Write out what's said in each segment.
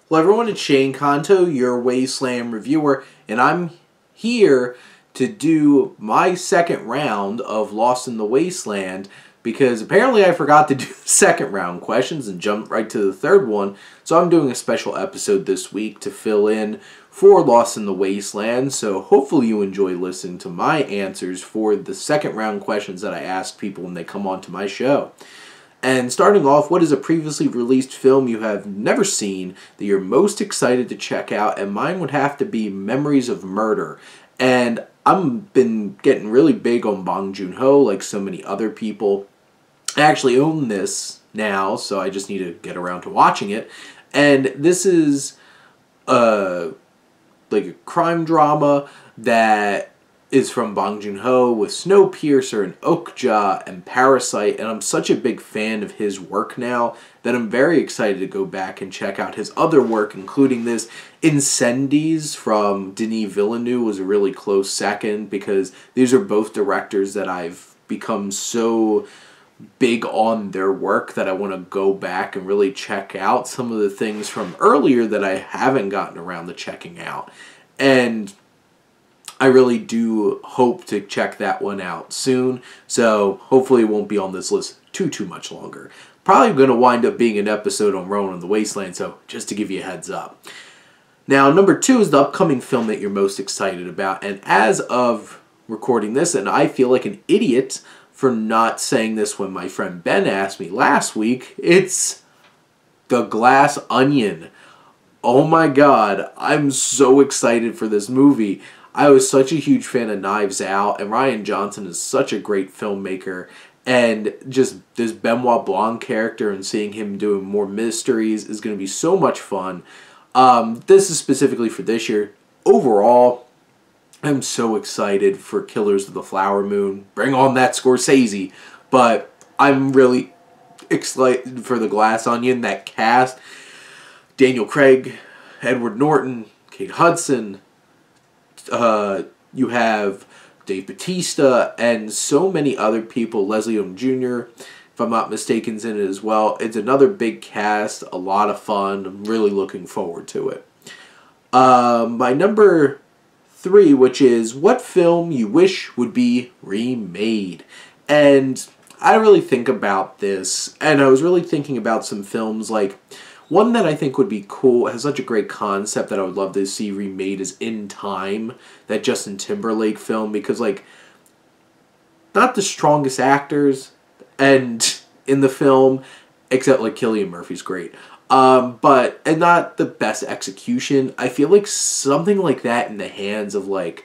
Hello everyone, it's Shane Kanto, your Wasteland Reviewer, and I'm here to do my second round of Lost in the Wasteland because apparently I forgot to do the second round questions and jumped right to the third one, so I'm doing a special episode this week to fill in for Lost in the Wasteland, so hopefully you enjoy listening to my answers for the second round questions that I ask people when they come onto my show. And starting off, what is a previously released film you have never seen that you're most excited to check out? And mine would have to be Memories of Murder. And I've been getting really big on Bong Joon-ho, like so many other people. I actually own this now, so I just need to get around to watching it. And this is like a crime drama that is from Bong Joon-ho with Snowpiercer and Okja and Parasite, and I'm such a big fan of his work now that I'm very excited to go back and check out his other work, including this. Incendies from Denis Villeneuve was a really close second because these are both directors that I've become so big on their work that I want to go back and really check out some of the things from earlier that I haven't gotten around to checking out. And I really do hope to check that one out soon, so hopefully it won't be on this list too much longer. Probably going to wind up being an episode on Rowan in the Wasteland, so just to give you a heads up. Now, number 2 is the upcoming film that you're most excited about, and as of recording this, and I feel like an idiot for not saying this when my friend Ben asked me last week, it's The Glass Onion. Oh my god, I'm so excited for this movie. I was such a huge fan of Knives Out, and Rian Johnson is such a great filmmaker, and just this Benoit Blanc character and seeing him doing more mysteries is going to be so much fun. This is specifically for this year. Overall, I'm so excited for Killers of the Flower Moon. Bring on that Scorsese, but I'm really excited for The Glass Onion, that cast. Daniel Craig, Edward Norton, Kate Hudson, you have Dave Bautista and so many other people. Leslie Odom Jr., if I'm not mistaken, is in it as well. It's another big cast, a lot of fun. I'm really looking forward to it. My number 3, which is what film you wish would be remade. And I really think about this, and I was really thinking about some films like one that I think would be cool, has such a great concept that I would love to see remade is In Time, that Justin Timberlake film, because, like, not the strongest actors and in the film, except, like, Cillian Murphy's great, and not the best execution. I feel like something like that in the hands of, like,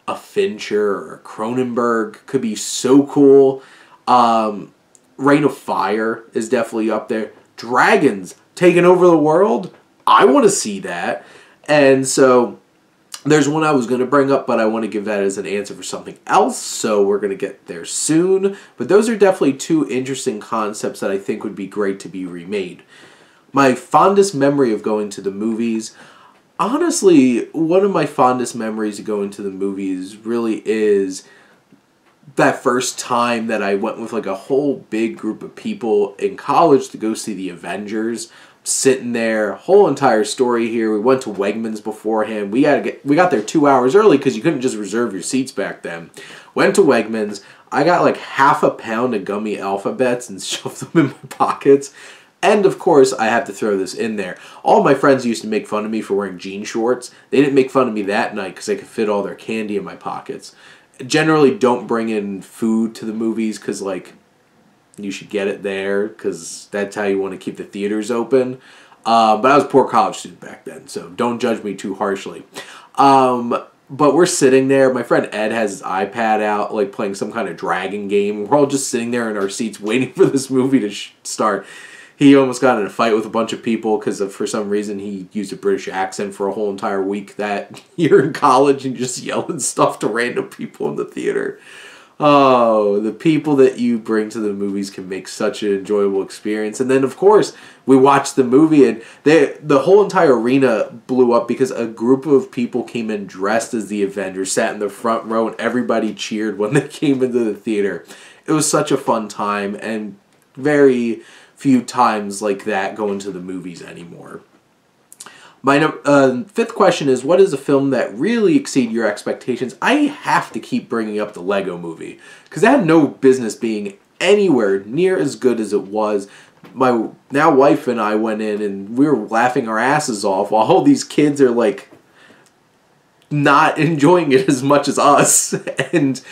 a Fincher or a Cronenberg could be so cool. Reign of Fire is definitely up there. Dragons taking over the world, I want to see that. And so there's one I was going to bring up, but I want to give that as an answer for something else, so we're going to get there soon. But those are definitely 2 interesting concepts that I think would be great to be remade. My fondest memory of going to the movies, honestly, one of my fondest memories of going to the movies really is that first time that I went with like a whole big group of people in college to go see the Avengers. Sitting there, whole entire story here. We went to Wegmans beforehand. We got there 2 hours early because you couldn't just reserve your seats back then. Went to Wegmans. I got like half a pound of gummy alphabets and shoved them in my pockets. And of course, I have to throw this in there. All my friends used to make fun of me for wearing jean shorts. They didn't make fun of me that night because I could fit all their candy in my pockets. Generally, don't bring in food to the movies because, like, you should get it there because that's how you want to keep the theaters open. But I was a poor college student back then, so don't judge me too harshly. But we're sitting there. My friend Ed has his iPad out, like playing some kind of dragon game. We're all just sitting there in our seats waiting for this movie to start. He almost got in a fight with a bunch of people because for some reason he used a British accent for a whole entire week that year in college and just yelling stuff to random people in the theater. Oh, the people that you bring to the movies can make such an enjoyable experience. And then, of course, we watched the movie, and the whole entire arena blew up because a group of people came in dressed as the Avengers, sat in the front row, and everybody cheered when they came into the theater. It was such a fun time, and very few times like that going to the movies anymore. My fifth question is, what is a film that really exceeded your expectations? I have to keep bringing up the Lego Movie, because that had no business being anywhere near as good as it was. My now wife and I went in, and we were laughing our asses off, while all these kids are, like, not enjoying it as much as us. And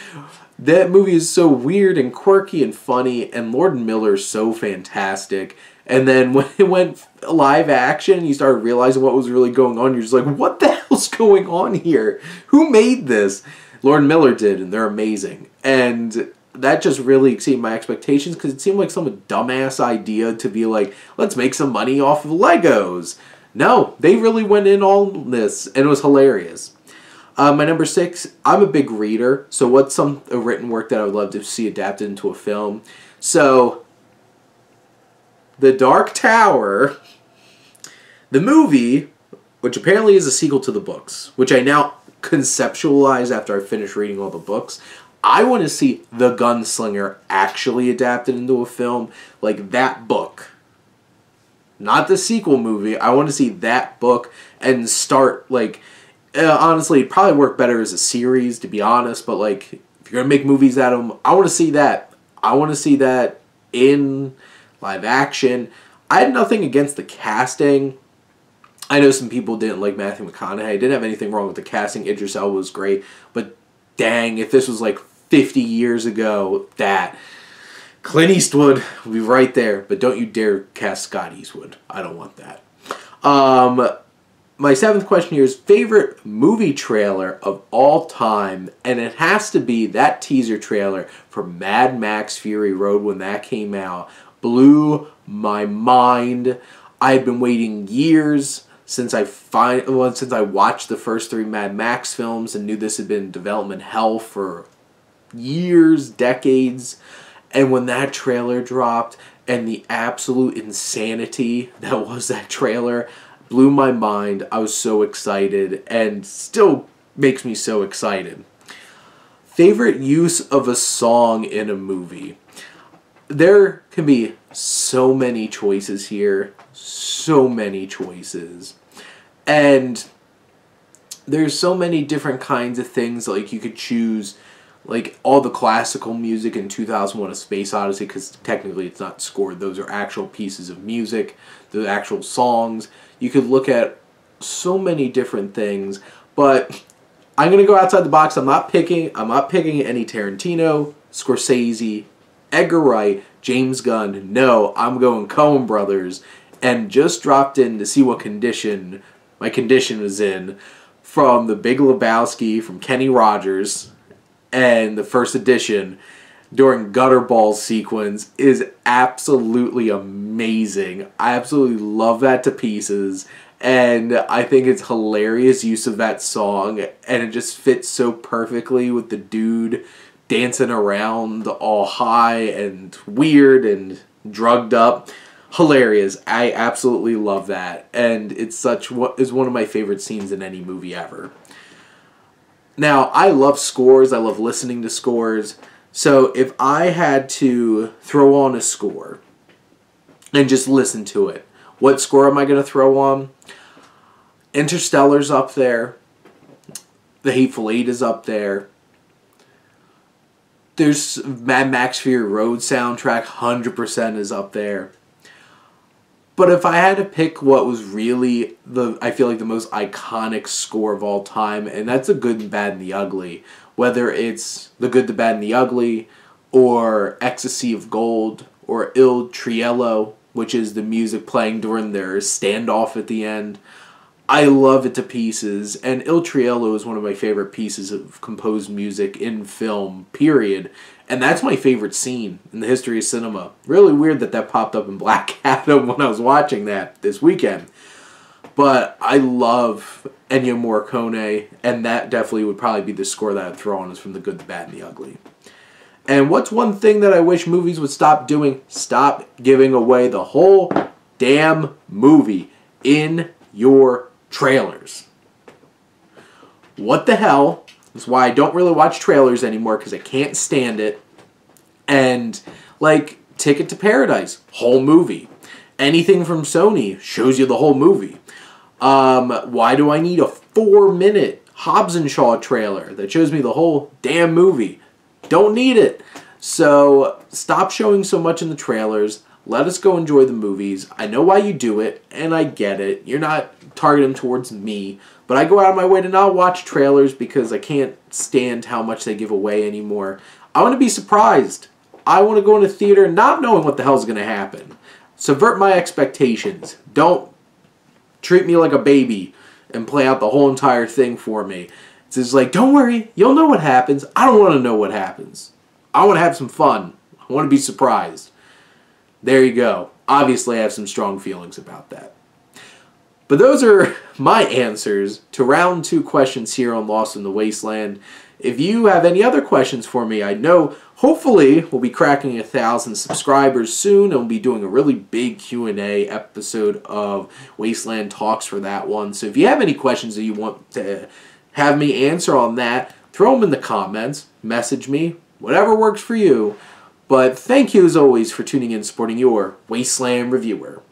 that movie is so weird and quirky and funny, and Lord Miller is so fantastic. And then when it went live action and you started realizing what was really going on, you're just like, what the hell's going on here? Who made this? Lord Miller did, and they're amazing. And that just really exceeded my expectations, because it seemed like some dumbass idea to be like, let's make some money off of Legos. No, they really went in on this, and it was hilarious. My number 6, I'm a big reader, so what's a written work that I would love to see adapted into a film? So, The Dark Tower, the movie, which apparently is a sequel to the books, which I now conceptualize after I finish reading all the books. I want to see The Gunslinger actually adapted into a film, like that book. Not the sequel movie. I want to see that book and start, like, honestly, it'd probably work better as a series, to be honest, but, like, if you're going to make movies out of them, I want to see that. I want to see that in live action. I had nothing against the casting. I know some people didn't like Matthew McConaughey. I didn't have anything wrong with the casting. Idris Elba was great. But dang, if this was like 50 years ago, that Clint Eastwood would be right there. But don't you dare cast Scott Eastwood. I don't want that. My 7th question here is favorite movie trailer of all time. And it has to be that teaser trailer for Mad Max Fury Road when that came out. Blew my mind. I had been waiting years since I watched the first 3 Mad Max films and knew this had been in development hell for years, decades. And when that trailer dropped and the absolute insanity that was that trailer blew my mind. I was so excited, and still makes me so excited. Favorite use of a song in a movie. There can be so many choices here. So many choices. And there's so many different kinds of things. Like, you could choose, like, all the classical music in 2001: A Space Odyssey, because technically it's not scored. Those are actual pieces of music. The actual songs. You could look at so many different things. But I'm going to go outside the box. I'm not picking any Tarantino, Scorsese, Edgar Wright, James Gunn. No, I'm going Coen Brothers. And just dropped in to see what condition my condition was in from The Big Lebowski, from Kenny Rogers, and the first edition during Gutterball sequence is absolutely amazing. I absolutely love that to pieces. And I think it's hilarious use of that song, and it just fits so perfectly with the dude dancing around all high and weird and drugged up. Hilarious. I absolutely love that, and it's one of my favorite scenes in any movie ever. Now, I love scores. I love listening to scores. So if I had to throw on a score and just listen to it, what score am I going to throw on? Interstellar's up there. The Hateful Eight is up there. There's Mad Max Fury Road soundtrack, 100% is up there. But if I had to pick what was really I feel like the most iconic score of all time, and that's The Good, the Bad, and the Ugly. Whether it's The Good, the Bad, and the Ugly, or Ecstasy of Gold, or Il Triello, which is the music playing during their standoff at the end. I love it to pieces, and Il Triello is one of my favorite pieces of composed music in film, period. And that's my favorite scene in the history of cinema. Really weird that popped up in Black Adam when I was watching that this weekend. But I love Ennio Morricone, and that definitely would probably be the score that I'd throw on, is from The Good, the Bad, and the Ugly. And what's one thing that I wish movies would stop doing? Stop giving away the whole damn movie in your trailers. What the hell? That's why I don't really watch trailers anymore, because I can't stand it. And, like, Ticket to Paradise, whole movie. Anything from Sony shows you the whole movie. Why do I need a 4-minute Hobbs and Shaw trailer that shows me the whole damn movie? Don't need it. So stop showing so much in the trailers. Let us go enjoy the movies. I know why you do it, and I get it. You're not targeting towards me, but I go out of my way to not watch trailers because I can't stand how much they give away anymore. I want to be surprised. I want to go in a theater not knowing what the hell's going to happen. Subvert my expectations. Don't treat me like a baby and play out the whole entire thing for me. It's just like, don't worry, you'll know what happens. I don't want to know what happens. I want to have some fun. I want to be surprised. There you go. Obviously, I have some strong feelings about that. But those are my answers to round 2 questions here on Lost in the Wasteland. If you have any other questions for me, I know hopefully we'll be cracking 1,000 subscribers soon, and we'll be doing a really big Q&A episode of Wasteland Talks for that one. So if you have any questions that you want to have me answer on that, throw them in the comments, message me, whatever works for you. But thank you as always for tuning in and supporting your Wasteland Reviewer.